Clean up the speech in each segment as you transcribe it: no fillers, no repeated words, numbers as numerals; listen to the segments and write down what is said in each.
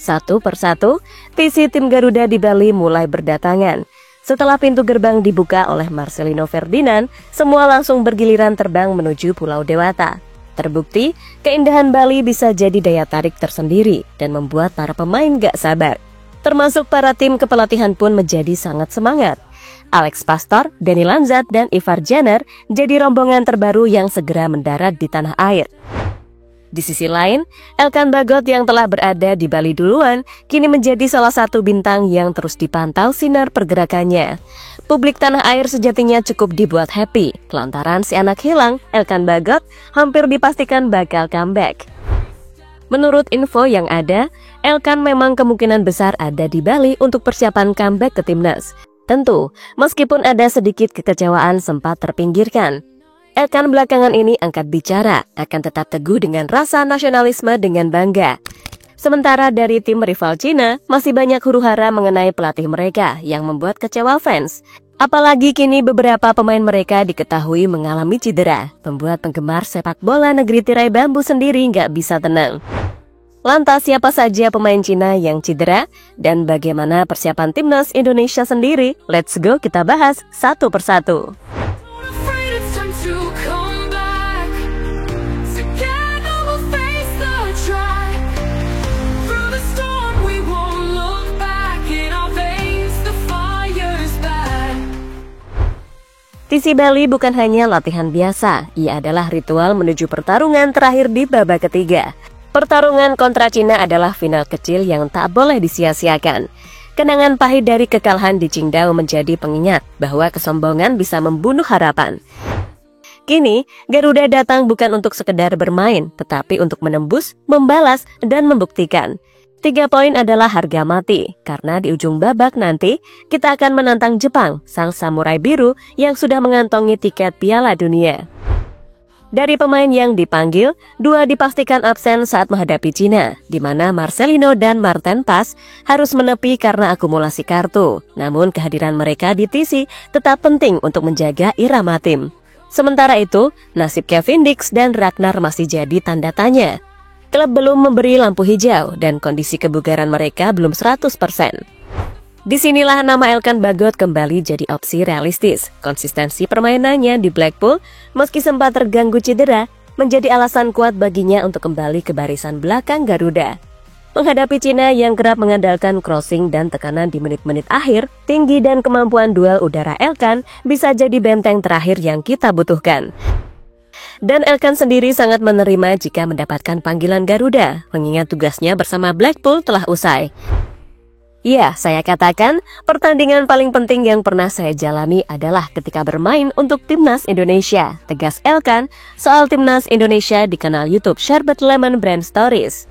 Satu persatu, TC tim Garuda di Bali mulai berdatangan. Setelah pintu gerbang dibuka oleh Marcelino Ferdinand, semua langsung bergiliran terbang menuju Pulau Dewata. Terbukti, keindahan Bali bisa jadi daya tarik tersendiri dan membuat para pemain gak sabar. Termasuk para tim kepelatihan pun menjadi sangat semangat. Alex Pastor, Danny Lanzat, dan Ivar Jenner jadi rombongan terbaru yang segera mendarat di tanah air. Di sisi lain, Elkan Bagot yang telah berada di Bali duluan, kini menjadi salah satu bintang yang terus dipantau sinar pergerakannya. Publik tanah air sejatinya cukup dibuat happy, lantaran si anak hilang, Elkan Bagot, hampir dipastikan bakal comeback. Menurut info yang ada, Elkan memang kemungkinan besar ada di Bali untuk persiapan comeback ke timnas. Tentu, meskipun ada sedikit kekecewaan sempat terpinggirkan. Elkan belakangan ini angkat bicara, akan tetap teguh dengan rasa nasionalisme dengan bangga. Sementara dari tim rival Cina, masih banyak huru-hara mengenai pelatih mereka yang membuat kecewa fans. Apalagi kini beberapa pemain mereka diketahui mengalami cedera, membuat penggemar sepak bola negeri tirai bambu sendiri nggak bisa tenang. Lantas siapa saja pemain Cina yang cedera? Dan bagaimana persiapan timnas Indonesia sendiri? Let's go kita bahas satu persatu. TC Bali bukan hanya latihan biasa, ia adalah ritual menuju pertarungan terakhir di babak ketiga. Pertarungan kontra Cina adalah final kecil yang tak boleh disia-siakan. Kenangan pahit dari kekalahan di Qingdao menjadi pengingat bahwa kesombongan bisa membunuh harapan. Kini, Garuda datang bukan untuk sekedar bermain, tetapi untuk menembus, membalas, dan membuktikan. 3 poin adalah harga mati, karena di ujung babak nanti, kita akan menantang Jepang, sang samurai biru yang sudah mengantongi tiket Piala Dunia. Dari pemain yang dipanggil, 2 dipastikan absen saat menghadapi Cina, di mana Marcelino dan Marten Pas harus menepi karena akumulasi kartu. Namun kehadiran mereka di TC tetap penting untuk menjaga irama tim. Sementara itu, nasib Kevin Dix dan Ragnar masih jadi tanda tanya. Klub belum memberi lampu hijau dan kondisi kebugaran mereka belum 100%. Disinilah nama Elkan Bagot kembali jadi opsi realistis. Konsistensi permainannya di Blackpool, meski sempat terganggu cedera, menjadi alasan kuat baginya untuk kembali ke barisan belakang Garuda. Menghadapi Cina yang kerap mengandalkan crossing dan tekanan di menit-menit akhir, tinggi dan kemampuan duel udara Elkan bisa jadi benteng terakhir yang kita butuhkan. Dan Elkan sendiri sangat menerima jika mendapatkan panggilan Garuda, mengingat tugasnya bersama Blackpool telah usai. Ya, saya katakan, pertandingan paling penting yang pernah saya jalani adalah ketika bermain untuk Timnas Indonesia, tegas Elkan soal Timnas Indonesia di kanal YouTube Sherbet Lemon Brand Stories.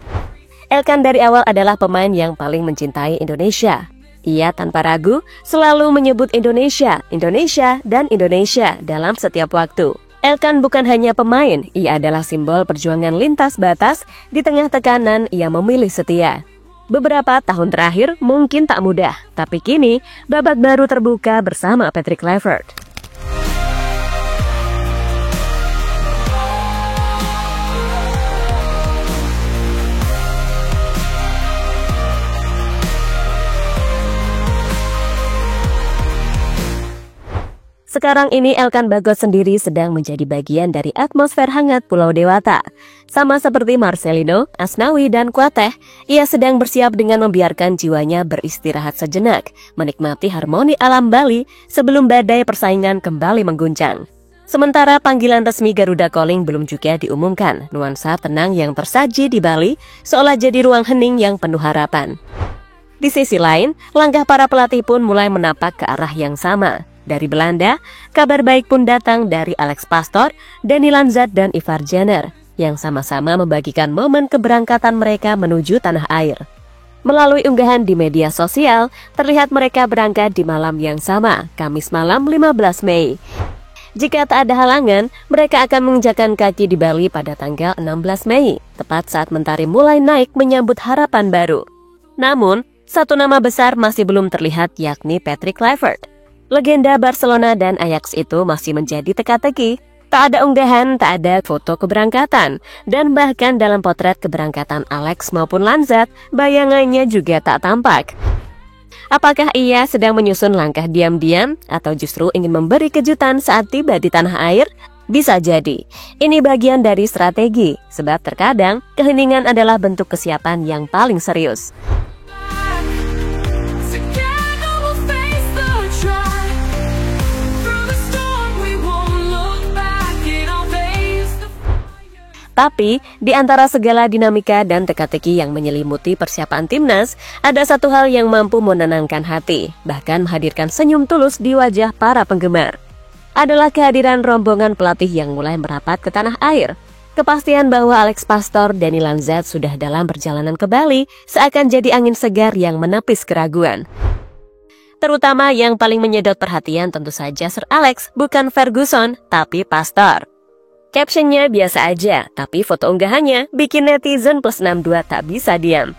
Elkan dari awal adalah pemain yang paling mencintai Indonesia. Ia tanpa ragu selalu menyebut Indonesia, Indonesia, dan Indonesia dalam setiap waktu. Elkan bukan hanya pemain, ia adalah simbol perjuangan lintas batas. Di tengah tekanan, ia memilih setia. Beberapa tahun terakhir mungkin tak mudah, tapi kini babak baru terbuka bersama Patrick Kluivert. Sekarang ini Elkan Bagot sendiri sedang menjadi bagian dari atmosfer hangat Pulau Dewata. Sama seperti Marcelino, Asnawi, dan Kuateh, ia sedang bersiap dengan membiarkan jiwanya beristirahat sejenak, menikmati harmoni alam Bali sebelum badai persaingan kembali mengguncang. Sementara panggilan resmi Garuda Calling belum juga diumumkan, nuansa tenang yang tersaji di Bali seolah jadi ruang hening yang penuh harapan. Di sisi lain, langkah para pelatih pun mulai menapak ke arah yang sama. Dari Belanda, kabar baik pun datang dari Alex Pastor, Danny Lanzat, dan Ivar Jenner, yang sama-sama membagikan momen keberangkatan mereka menuju tanah air. Melalui unggahan di media sosial, terlihat mereka berangkat di malam yang sama, Kamis malam 15 Mei. Jika tak ada halangan, mereka akan menginjakkan kaki di Bali pada tanggal 16 Mei, tepat saat mentari mulai naik menyambut harapan baru. Namun, satu nama besar masih belum terlihat, yakni Patrick Kluivert. Legenda Barcelona dan Ajax itu masih menjadi teka-teki. Tak ada unggahan, tak ada foto keberangkatan, dan bahkan dalam potret keberangkatan Alex maupun Lanzat, bayangannya juga tak tampak. Apakah ia sedang menyusun langkah diam-diam atau justru ingin memberi kejutan saat tiba di tanah air? Bisa jadi, ini bagian dari strategi, sebab terkadang keheningan adalah bentuk kesiapan yang paling serius. Tapi, di antara segala dinamika dan teka-teki yang menyelimuti persiapan timnas, ada satu hal yang mampu menenangkan hati, bahkan menghadirkan senyum tulus di wajah para penggemar. Adalah kehadiran rombongan pelatih yang mulai merapat ke tanah air. Kepastian bahwa Alex Pastor dan Lanzat sudah dalam perjalanan ke Bali seakan jadi angin segar yang menepis keraguan. Terutama yang paling menyedot perhatian tentu saja Sir Alex, bukan Ferguson, tapi Pastor. Captionnya biasa aja, tapi foto unggahannya bikin netizen plus 62 tak bisa diam.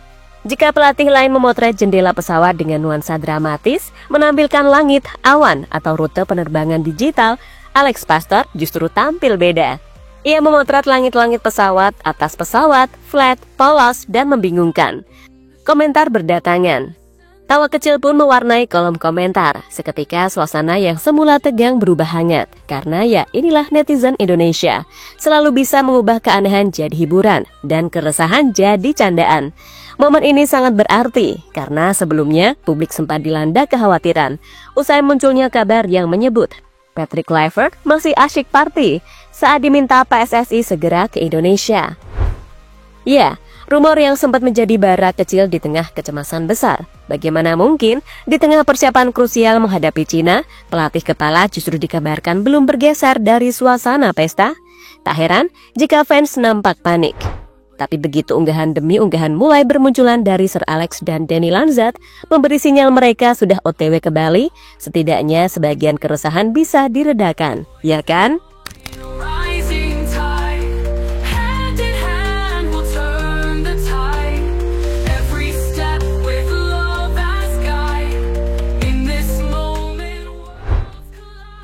Jika pelatih lain memotret jendela pesawat dengan nuansa dramatis, menampilkan langit, awan, atau rute penerbangan digital, Alex Pastor justru tampil beda. Ia memotret langit-langit pesawat, atas pesawat, flat, polos, dan membingungkan. Komentar berdatangan. Tawa kecil pun mewarnai kolom komentar. Seketika suasana yang semula tegang berubah hangat. Karena ya inilah netizen Indonesia. Selalu bisa mengubah keanehan jadi hiburan dan keresahan jadi candaan. Momen ini sangat berarti karena sebelumnya publik sempat dilanda kekhawatiran usai munculnya kabar yang menyebut Patrick Kluivert masih asyik party saat diminta PSSI segera ke Indonesia. Ya, rumor yang sempat menjadi bara kecil di tengah kecemasan besar. Bagaimana mungkin di tengah persiapan krusial menghadapi Cina, pelatih kepala justru dikabarkan belum bergeser dari suasana pesta? Tak heran jika fans nampak panik. Tapi begitu unggahan demi unggahan mulai bermunculan dari Sir Alex dan Denny Lanzat, memberi sinyal mereka sudah OTW ke Bali, setidaknya sebagian keresahan bisa diredakan, ya kan?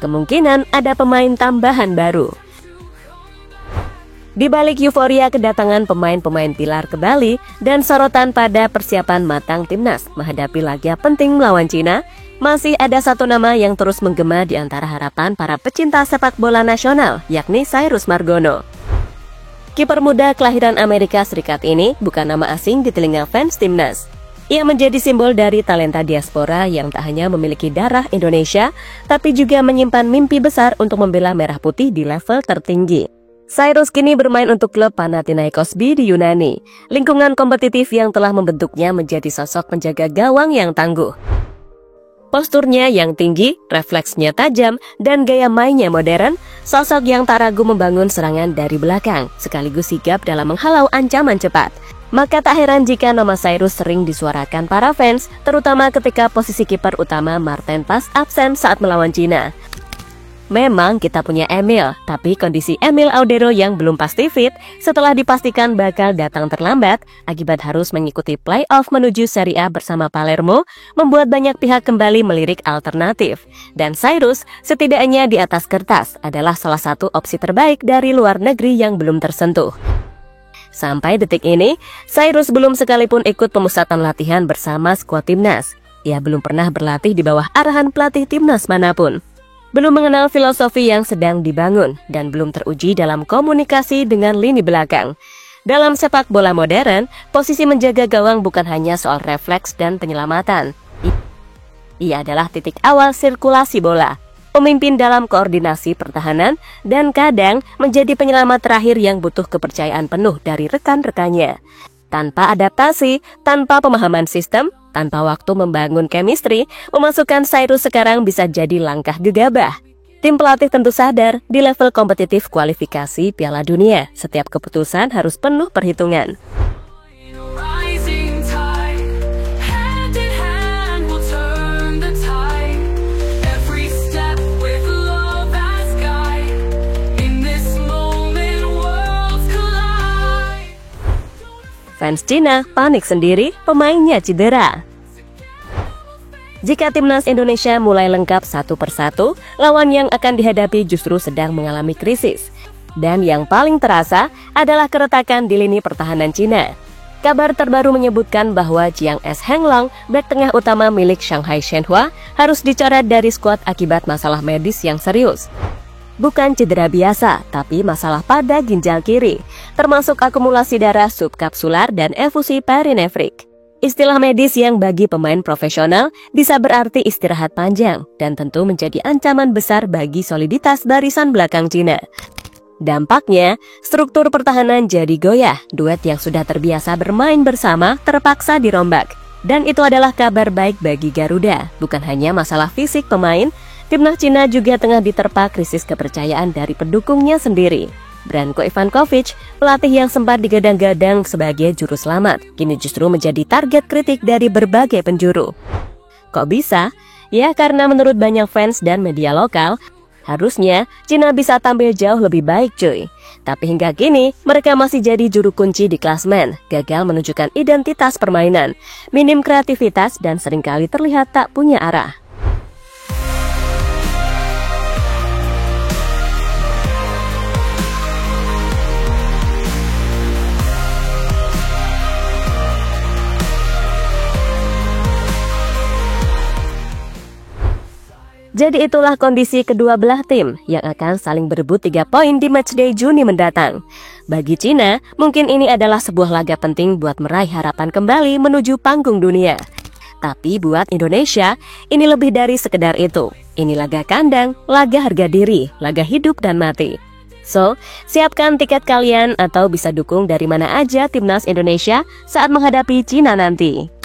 Kemungkinan ada pemain tambahan baru. Di balik euforia kedatangan pemain-pemain pilar ke Bali dan sorotan pada persiapan matang timnas menghadapi laga penting melawan Cina, masih ada satu nama yang terus menggema di antara harapan para pecinta sepak bola nasional, yakni Cyrus Margono. Kiper muda kelahiran Amerika Serikat ini bukan nama asing di telinga fans timnas. Ia menjadi simbol dari talenta diaspora yang tak hanya memiliki darah Indonesia, tapi juga menyimpan mimpi besar untuk membela merah putih di level tertinggi. Cyrus kini bermain untuk klub Panathinaikos B di Yunani, lingkungan kompetitif yang telah membentuknya menjadi sosok penjaga gawang yang tangguh. Posturnya yang tinggi, refleksnya tajam, dan gaya mainnya modern, sosok yang tak ragu membangun serangan dari belakang, sekaligus sigap dalam menghalau ancaman cepat. Maka tak heran jika nama Cyrus sering disuarakan para fans, terutama ketika posisi kiper utama Martin Paes absen saat melawan Cina. Memang kita punya Emil, tapi kondisi Emil Audero yang belum pasti fit setelah dipastikan bakal datang terlambat akibat harus mengikuti play-off menuju Serie A bersama Palermo, membuat banyak pihak kembali melirik alternatif. Dan Cyrus setidaknya di atas kertas adalah salah satu opsi terbaik dari luar negeri yang belum tersentuh. Sampai detik ini, Cyrus belum sekalipun ikut pemusatan latihan bersama skuad timnas. Ia belum pernah berlatih di bawah arahan pelatih timnas manapun. Belum mengenal filosofi yang sedang dibangun dan belum teruji dalam komunikasi dengan lini belakang. Dalam sepak bola modern, posisi menjaga gawang bukan hanya soal refleks dan penyelamatan. Ia adalah titik awal sirkulasi bola. Pemimpin dalam koordinasi pertahanan, dan kadang menjadi penyelamat terakhir yang butuh kepercayaan penuh dari rekan-rekannya. Tanpa adaptasi, tanpa pemahaman sistem, tanpa waktu membangun chemistry, memasukkan Cyrus sekarang bisa jadi langkah gegabah. Tim pelatih tentu sadar, di level kompetitif kualifikasi Piala Dunia, setiap keputusan harus penuh perhitungan. Fans Cina panik sendiri, pemainnya cedera. Jika timnas Indonesia mulai lengkap satu persatu, lawan yang akan dihadapi justru sedang mengalami krisis. Dan yang paling terasa adalah keretakan di lini pertahanan Cina. Kabar terbaru menyebutkan bahwa Jiang S. Henglong, bek tengah utama milik Shanghai Shenhua, harus dicoret dari skuad akibat masalah medis yang serius. Bukan cedera biasa, tapi masalah pada ginjal kiri, termasuk akumulasi darah subkapsular dan efusi perinefrik. Istilah medis yang bagi pemain profesional bisa berarti istirahat panjang dan tentu menjadi ancaman besar bagi soliditas barisan belakang Cina. Dampaknya, struktur pertahanan jadi goyah, duet yang sudah terbiasa bermain bersama terpaksa dirombak. Dan itu adalah kabar baik bagi Garuda, bukan hanya masalah fisik pemain, timnas Cina juga tengah diterpa krisis kepercayaan dari pendukungnya sendiri. Branko Ivankovic, pelatih yang sempat digadang-gadang sebagai juru selamat, kini justru menjadi target kritik dari berbagai penjuru. Kok bisa? Ya karena menurut banyak fans dan media lokal, harusnya Cina bisa tampil jauh lebih baik cuy. Tapi hingga kini, mereka masih jadi juru kunci di klasmen, gagal menunjukkan identitas permainan, minim kreativitas dan seringkali terlihat tak punya arah. Jadi itulah kondisi kedua belah tim yang akan saling berebut 3 poin di matchday Juni mendatang. Bagi Cina, mungkin ini adalah sebuah laga penting buat meraih harapan kembali menuju panggung dunia. Tapi buat Indonesia, ini lebih dari sekedar itu. Ini laga kandang, laga harga diri, laga hidup dan mati. So, siapkan tiket kalian atau bisa dukung dari mana aja timnas Indonesia saat menghadapi Cina nanti.